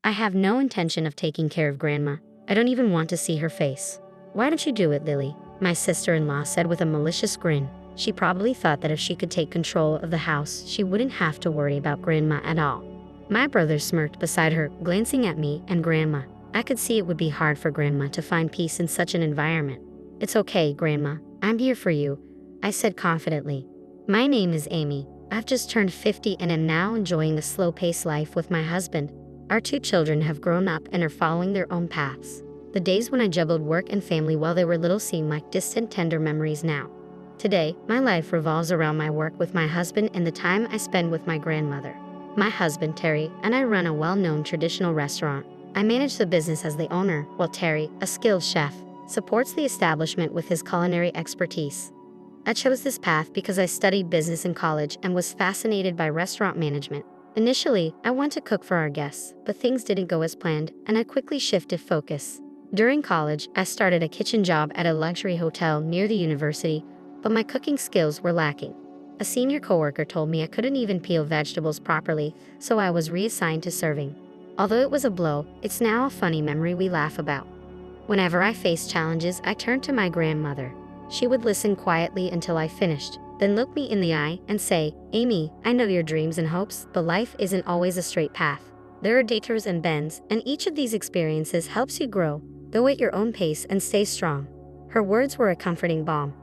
I have no intention of taking care of Grandma. I don't even want to see her face. Why don't you do it, Lily? My sister-in-law said with a malicious grin. She probably thought that if she could take control of the house, she wouldn't have to worry about Grandma at all. My brother smirked beside her, glancing at me and Grandma. I could see it would be hard for Grandma to find peace in such an environment. It's okay, Grandma. I'm here for you, I said confidently. My name is Amy. I've just turned 50 and am now enjoying a slow-paced life with my husband. Our 2 children have grown up and are following their own paths. The days when I juggled work and family while they were little seem like distant, tender memories now. Today, my life revolves around my work with my husband and the time I spend with my grandmother. My husband, Terry, and I run a well-known traditional restaurant. I manage the business as the owner, while Terry, a skilled chef, supports the establishment with his culinary expertise. I chose this path because I studied business in college and was fascinated by restaurant management. Initially, I wanted to cook for our guests, but things didn't go as planned, and I quickly shifted focus. During college, I started a kitchen job at a luxury hotel near the university, but my cooking skills were lacking. A senior coworker told me I couldn't even peel vegetables properly, so I was reassigned to serving. Although it was a blow, it's now a funny memory we laugh about. Whenever I faced challenges, I turned to my grandmother. She would listen quietly until I finished, then look me in the eye and say, "Amy, I know your dreams and hopes, but life isn't always a straight path. There are detours and bends, and each of these experiences helps you grow. Go at your own pace and stay strong." Her words were a comforting balm.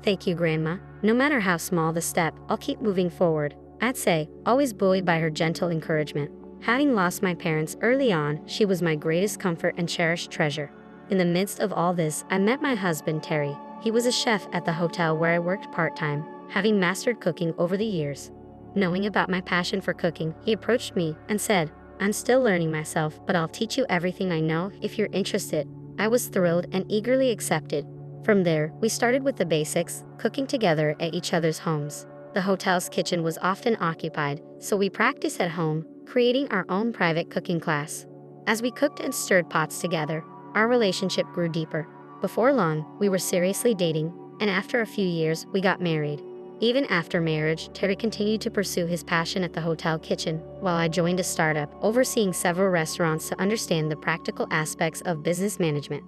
Thank you, Grandma. No matter how small the step, I'll keep moving forward, I'd say, always buoyed by her gentle encouragement. Having lost my parents early on, she was my greatest comfort and cherished treasure. In the midst of all this, I met my husband, Terry. He was a chef at the hotel where I worked part-time, having mastered cooking over the years. Knowing about my passion for cooking, he approached me and said, "I'm still learning myself, but I'll teach you everything I know if you're interested." I was thrilled and eagerly accepted. From there, we started with the basics, cooking together at each other's homes. The hotel's kitchen was often occupied, so we practiced at home, creating our own private cooking class. As we cooked and stirred pots together, our relationship grew deeper. Before long, we were seriously dating, and after a few years, we got married. Even after marriage, Terry continued to pursue his passion at the hotel kitchen, while I joined a startup, overseeing several restaurants to understand the practical aspects of business management.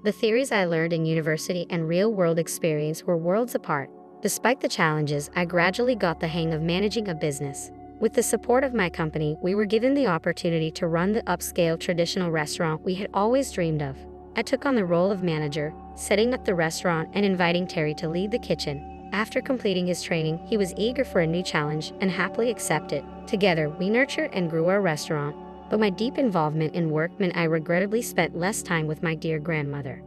The theories I learned in university and real-world experience were worlds apart. Despite the challenges, I gradually got the hang of managing a business. With the support of my company, we were given the opportunity to run the upscale traditional restaurant we had always dreamed of. I took on the role of manager, setting up the restaurant and inviting Terry to lead the kitchen. After completing his training, he was eager for a new challenge and happily accepted. Together, we nurtured and grew our restaurant, but my deep involvement in work meant I regrettably spent less time with my dear grandmother.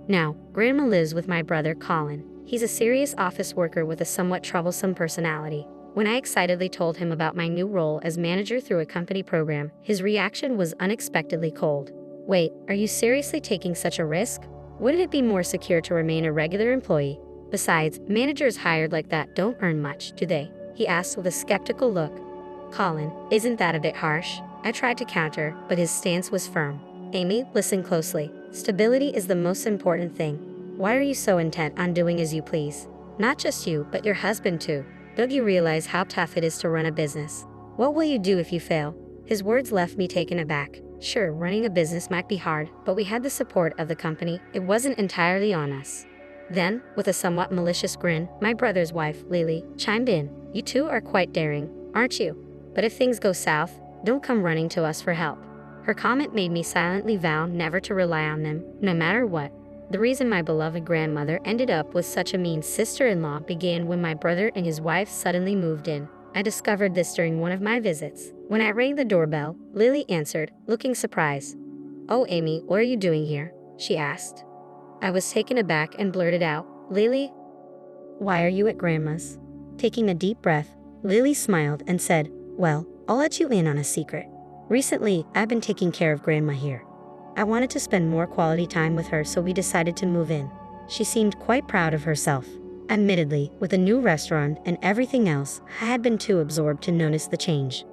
Now, Grandma lives with my brother Colin. He's a serious office worker with a somewhat troublesome personality. When I excitedly told him about my new role as manager through a company program, his reaction was unexpectedly cold. "Wait, are you seriously taking such a risk? Wouldn't it be more secure to remain a regular employee? Besides, managers hired like that don't earn much, do they?" he asked with a skeptical look. "Colin, isn't that a bit harsh?" I tried to counter, but his stance was firm. "Amy, listen closely. Stability is the most important thing. Why are you so intent on doing as you please? Not just you, but your husband too. Don't you realize how tough it is to run a business? What will you do if you fail?" His words left me taken aback. Sure, running a business might be hard, but we had the support of the company. It wasn't entirely on us. Then, with a somewhat malicious grin, my brother's wife, Lily, chimed in. "You two are quite daring, aren't you? But if things go south, don't come running to us for help." Her comment made me silently vow never to rely on them, no matter what. The reason my beloved grandmother ended up with such a mean sister-in-law began when my brother and his wife suddenly moved in. I discovered this during one of my visits. When I rang the doorbell, Lily answered, looking surprised. "Oh, Amy, what are you doing here?" she asked. I was taken aback and blurted out, "Lily, why are you at Grandma's?" Taking a deep breath, Lily smiled and said, "Well, I'll let you in on a secret. Recently, I've been taking care of Grandma here. I wanted to spend more quality time with her, so we decided to move in." She seemed quite proud of herself. Admittedly, with a new restaurant and everything else, I had been too absorbed to notice the change.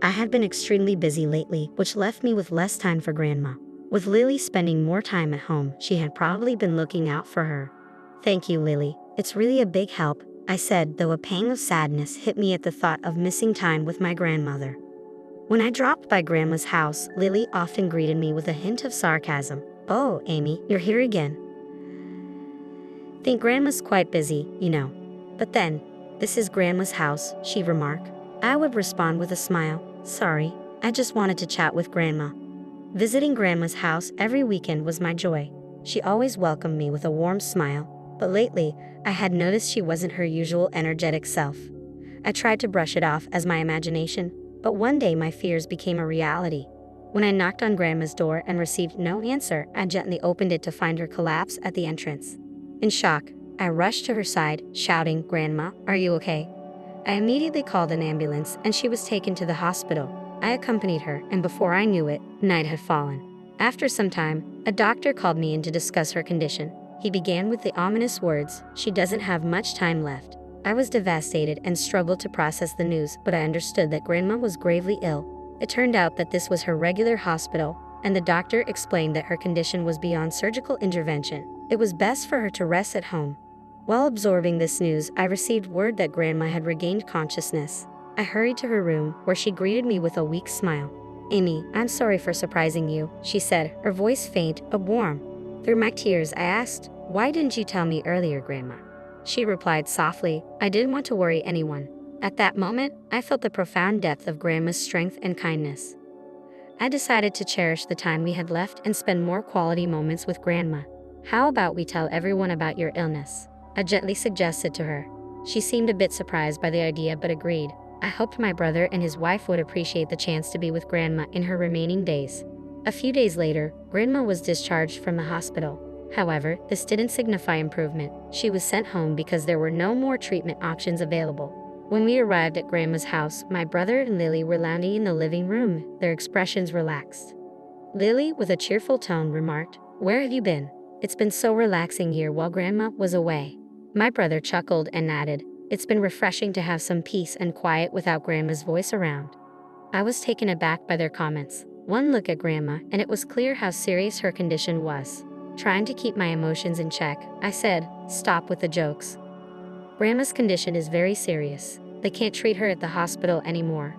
I had been extremely busy lately, which left me with less time for Grandma. With Lily spending more time at home, she had probably been looking out for her. "Thank you, Lily. It's really a big help," I said, though a pang of sadness hit me at the thought of missing time with my grandmother. When I dropped by Grandma's house, Lily often greeted me with a hint of sarcasm. "Oh, Amy, you're here again. Think Grandma's quite busy, you know. But then, this is Grandma's house," she remarked. I would respond with a smile. "Sorry, I just wanted to chat with Grandma." Visiting Grandma's house every weekend was my joy. She always welcomed me with a warm smile, but lately, I had noticed she wasn't her usual energetic self. I tried to brush it off as my imagination, but one day my fears became a reality. When I knocked on Grandma's door and received no answer, I gently opened it to find her collapse at the entrance. In shock, I rushed to her side, shouting, "Grandma, are you okay?" I immediately called an ambulance and she was taken to the hospital. I accompanied her, and before I knew it, night had fallen. After some time, a doctor called me in to discuss her condition. He began with the ominous words, "She doesn't have much time left." I was devastated and struggled to process the news, but I understood that Grandma was gravely ill. It turned out that this was her regular hospital, and the doctor explained that her condition was beyond surgical intervention. It was best for her to rest at home. While absorbing this news, I received word that Grandma had regained consciousness. I hurried to her room, where she greeted me with a weak smile. "Amy, I'm sorry for surprising you," she said, her voice faint but warm. Through my tears, I asked, "Why didn't you tell me earlier, Grandma?" She replied softly, "I didn't want to worry anyone." At that moment, I felt the profound depth of Grandma's strength and kindness. I decided to cherish the time we had left and spend more quality moments with Grandma. "How about we tell everyone about your illness?" I gently suggested to her. She seemed a bit surprised by the idea but agreed. I hoped my brother and his wife would appreciate the chance to be with Grandma in her remaining days. A few days later, Grandma was discharged from the hospital. However, this didn't signify improvement. She was sent home because there were no more treatment options available. When we arrived at Grandma's house, my brother and Lily were lounging in the living room, their expressions relaxed. Lily, with a cheerful tone, remarked, "Where have you been? It's been so relaxing here while Grandma was away." My brother chuckled and added, "It's been refreshing to have some peace and quiet without Grandma's voice around." I was taken aback by their comments. One look at Grandma, and it was clear how serious her condition was. Trying to keep my emotions in check, I said, "Stop with the jokes. Grandma's condition is very serious. They can't treat her at the hospital anymore."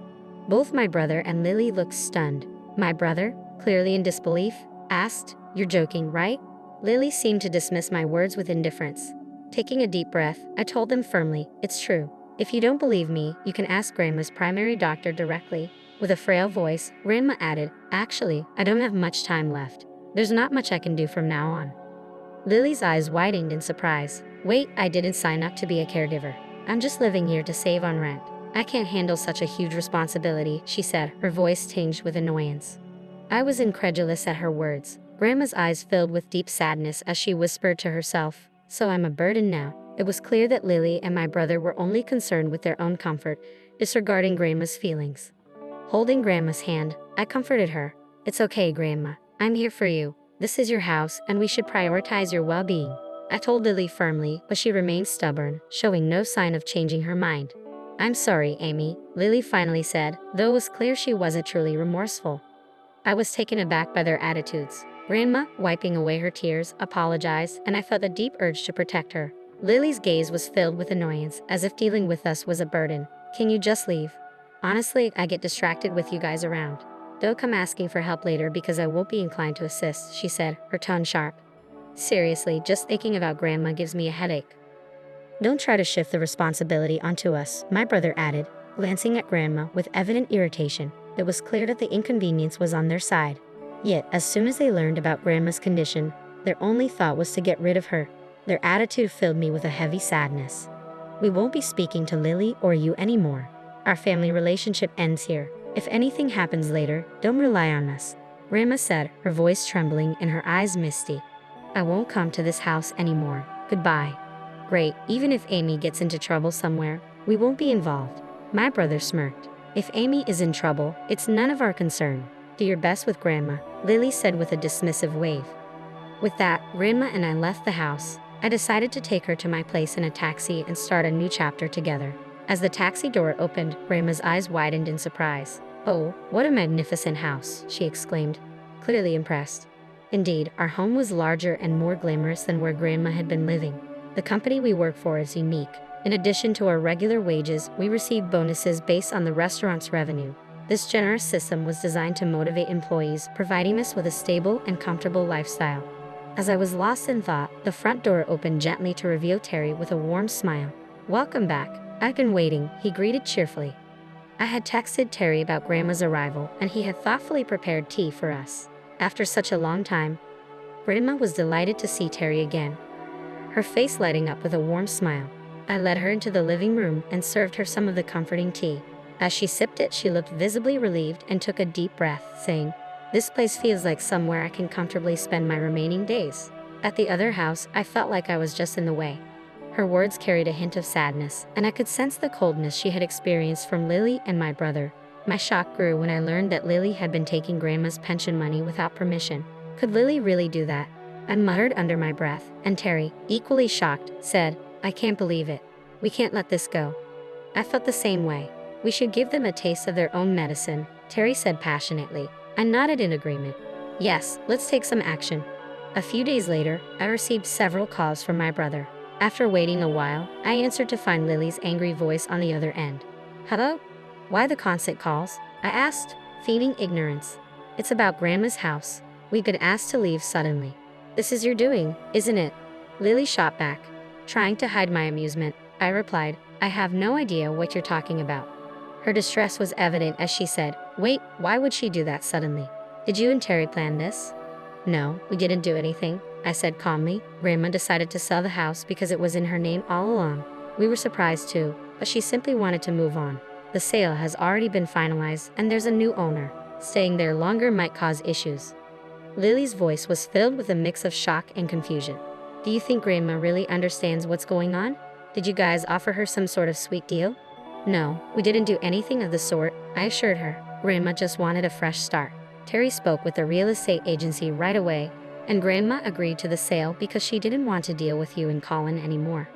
Both my brother and Lily looked stunned. My brother, clearly in disbelief, asked, "You're joking, right?" Lily seemed to dismiss my words with indifference. Taking a deep breath, I told them firmly, "It's true. If you don't believe me, you can ask Grandma's primary doctor directly." With a frail voice, Grandma added, "Actually, I don't have much time left. There's not much I can do from now on." Lily's eyes widened in surprise. "Wait, I didn't sign up to be a caregiver. I'm just living here to save on rent. I can't handle such a huge responsibility," she said, her voice tinged with annoyance. I was incredulous at her words. Grandma's eyes filled with deep sadness as she whispered to herself, "So I'm a burden now." It was clear that Lily and my brother were only concerned with their own comfort, disregarding Grandma's feelings. Holding Grandma's hand, I comforted her. "It's okay, Grandma. I'm here for you. This is your house, and we should prioritize your well-being." I told Lily firmly, but she remained stubborn, showing no sign of changing her mind. "I'm sorry, Amy," Lily finally said, though it was clear she wasn't truly remorseful. I was taken aback by their attitudes. Grandma, wiping away her tears, apologized, and I felt a deep urge to protect her. Lily's gaze was filled with annoyance, as if dealing with us was a burden. "Can you just leave? Honestly, I get distracted with you guys around. Don't come asking for help later because I won't be inclined to assist," she said, her tone sharp. "Seriously, just thinking about Grandma gives me a headache." "Don't try to shift the responsibility onto us," my brother added, glancing at Grandma with evident irritation. It was clear that the inconvenience was on their side. Yet, as soon as they learned about Grandma's condition, their only thought was to get rid of her. Their attitude filled me with a heavy sadness. "We won't be speaking to Lily or you anymore. Our family relationship ends here. If anything happens later, don't rely on us," Grandma said, her voice trembling and her eyes misty. "I won't come to this house anymore. Goodbye." "Great, even if Amy gets into trouble somewhere, we won't be involved." My brother smirked. "If Amy is in trouble, it's none of our concern. Do your best with Grandma," Lily said with a dismissive wave. With that, Grandma and I left the house. I decided to take her to my place in a taxi and start a new chapter together. As the taxi door opened, Grandma's eyes widened in surprise. "Oh, what a magnificent house," she exclaimed, clearly impressed. Indeed, our home was larger and more glamorous than where Grandma had been living. The company we work for is unique. In addition to our regular wages, we receive bonuses based on the restaurant's revenue. This generous system was designed to motivate employees, providing us with a stable and comfortable lifestyle. As I was lost in thought, the front door opened gently to reveal Terry with a warm smile. "Welcome back. I've been waiting," he greeted cheerfully. I had texted Terry about Grandma's arrival, and he had thoughtfully prepared tea for us. After such a long time, Grandma was delighted to see Terry again, her face lighting up with a warm smile. I led her into the living room and served her some of the comforting tea. As she sipped it, she looked visibly relieved and took a deep breath, saying, "This place feels like somewhere I can comfortably spend my remaining days. At the other house, I felt like I was just in the way." Her words carried a hint of sadness, and I could sense the coldness she had experienced from Lily and my brother. My shock grew when I learned that Lily had been taking Grandma's pension money without permission. Could Lily really do that? I muttered under my breath, and Terry, equally shocked, said, "I can't believe it. We can't let this go." I felt the same way. "We should give them a taste of their own medicine," Terry said passionately. I nodded in agreement. "Yes, let's take some action." A few days later, I received several calls from my brother. After waiting a while, I answered to find Lily's angry voice on the other end. "Hello? Why the constant calls?" I asked, feigning ignorance. "It's about Grandma's house. We've been asked to leave suddenly." "This is your doing, isn't it?" Lily shot back. Trying to hide my amusement, I replied, "I have no idea what you're talking about." Her distress was evident as she said, "Wait, why would she do that suddenly? Did you and Terry plan this?" "No, we didn't do anything," I said calmly. "Grandma decided to sell the house because it was in her name all along. We were surprised too, but she simply wanted to move on. The sale has already been finalized and there's a new owner. Staying there longer might cause issues." Lily's voice was filled with a mix of shock and confusion. "Do you think Grandma really understands what's going on? Did you guys offer her some sort of sweet deal?" "No, we didn't do anything of the sort," I assured her. "Grandma just wanted a fresh start. Terry spoke with the real estate agency right away, and Grandma agreed to the sale because she didn't want to deal with you and Colin anymore."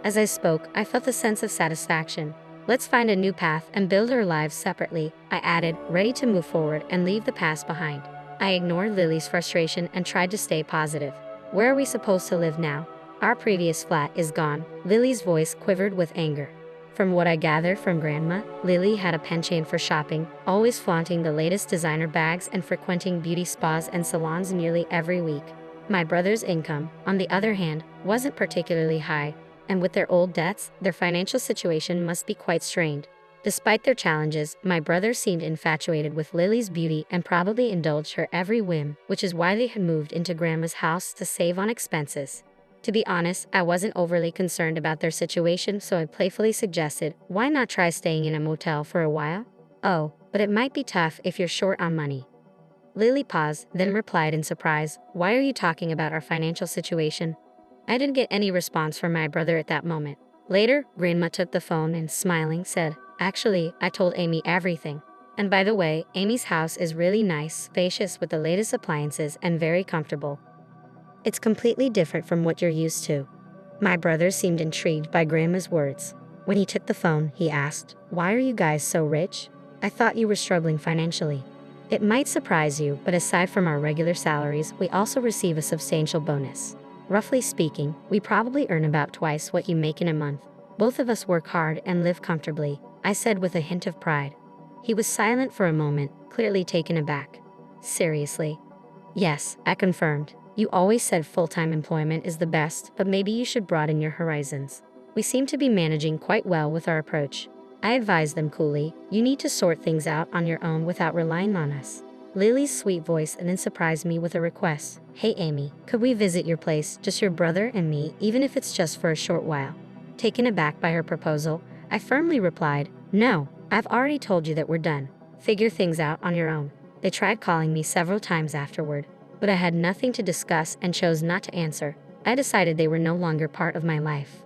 As I spoke, I felt a sense of satisfaction. "Let's find a new path and build our lives separately," I added, ready to move forward and leave the past behind. I ignored Lily's frustration and tried to stay positive. "Where are we supposed to live now? Our previous flat is gone." Lily's voice quivered with anger. From what I gathered from Grandma, Lily had a penchant for shopping, always flaunting the latest designer bags and frequenting beauty spas and salons nearly every week. My brother's income, on the other hand, wasn't particularly high, and with their old debts, their financial situation must be quite strained. Despite their challenges, my brother seemed infatuated with Lily's beauty and probably indulged her every whim, which is why they had moved into Grandma's house to save on expenses. To be honest, I wasn't overly concerned about their situation, so I playfully suggested, "Why not try staying in a motel for a while?" "Oh, but it might be tough if you're short on money." Lily paused, then replied in surprise, "Why are you talking about our financial situation?" I didn't get any response from my brother at that moment. Later, Grandma took the phone and, smiling, said, "Actually, I told Amy everything. And by the way, Amy's house is really nice, spacious with the latest appliances and very comfortable. It's completely different from what you're used to." My brother seemed intrigued by Grandma's words. When he took the phone, he asked, "Why are you guys so rich? I thought you were struggling financially." "It might surprise you, but aside from our regular salaries, we also receive a substantial bonus. Roughly speaking, we probably earn about twice what you make in a month. Both of us work hard and live comfortably," I said with a hint of pride. He was silent for a moment, clearly taken aback. "Seriously?" "Yes," I confirmed. "You always said full-time employment is the best, but maybe you should broaden your horizons." We seem to be managing quite well with our approach. I advised them coolly, "You need to sort things out on your own without relying on us." Lily's sweet voice then surprised me with a request. "Hey Amy, could we visit your place, just your brother and me, even if it's just for a short while?" Taken aback by her proposal, I firmly replied, "No, I've already told you that we're done. Figure things out on your own." They tried calling me several times afterward, but I had nothing to discuss and chose not to answer. I decided they were no longer part of my life.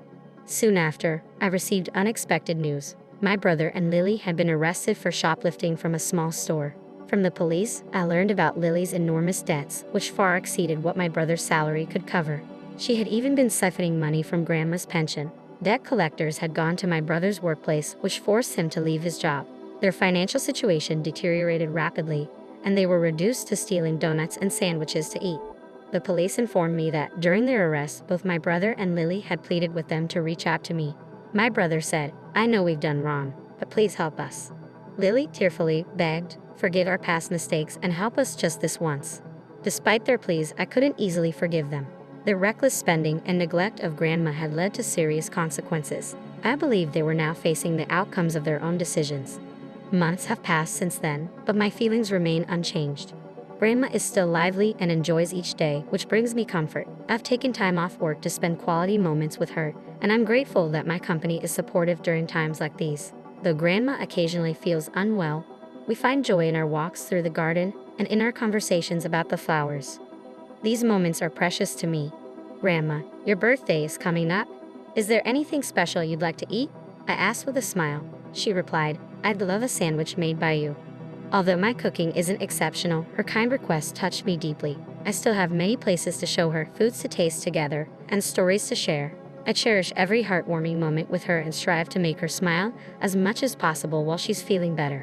Soon after, I received unexpected news. My brother and Lily had been arrested for shoplifting from a small store. From the police, I learned about Lily's enormous debts, which far exceeded what my brother's salary could cover. She had even been siphoning money from Grandma's pension. Debt collectors had gone to my brother's workplace, which forced him to leave his job. Their financial situation deteriorated rapidly, and they were reduced to stealing donuts and sandwiches to eat. The police informed me that, during their arrest, both my brother and Lily had pleaded with them to reach out to me. My brother said, "I know we've done wrong, but please help us." Lily tearfully begged, "Forgive our past mistakes and help us just this once." Despite their pleas, I couldn't easily forgive them. Their reckless spending and neglect of Grandma had led to serious consequences. I believed they were now facing the outcomes of their own decisions. Months have passed since then, but my feelings remain unchanged. Grandma is still lively and enjoys each day, which brings me comfort. I've taken time off work to spend quality moments with her, and I'm grateful that my company is supportive during times like these. Though Grandma occasionally feels unwell, we find joy in our walks through the garden and in our conversations about the flowers. These moments are precious to me. Grandma, your birthday is coming up. Is there anything special you'd like to eat? I asked with a smile. She replied, "I'd love a sandwich made by you." Although my cooking isn't exceptional, her kind request touched me deeply. I still have many places to show her, foods to taste together, and stories to share. I cherish every heartwarming moment with her and strive to make her smile as much as possible while she's feeling better.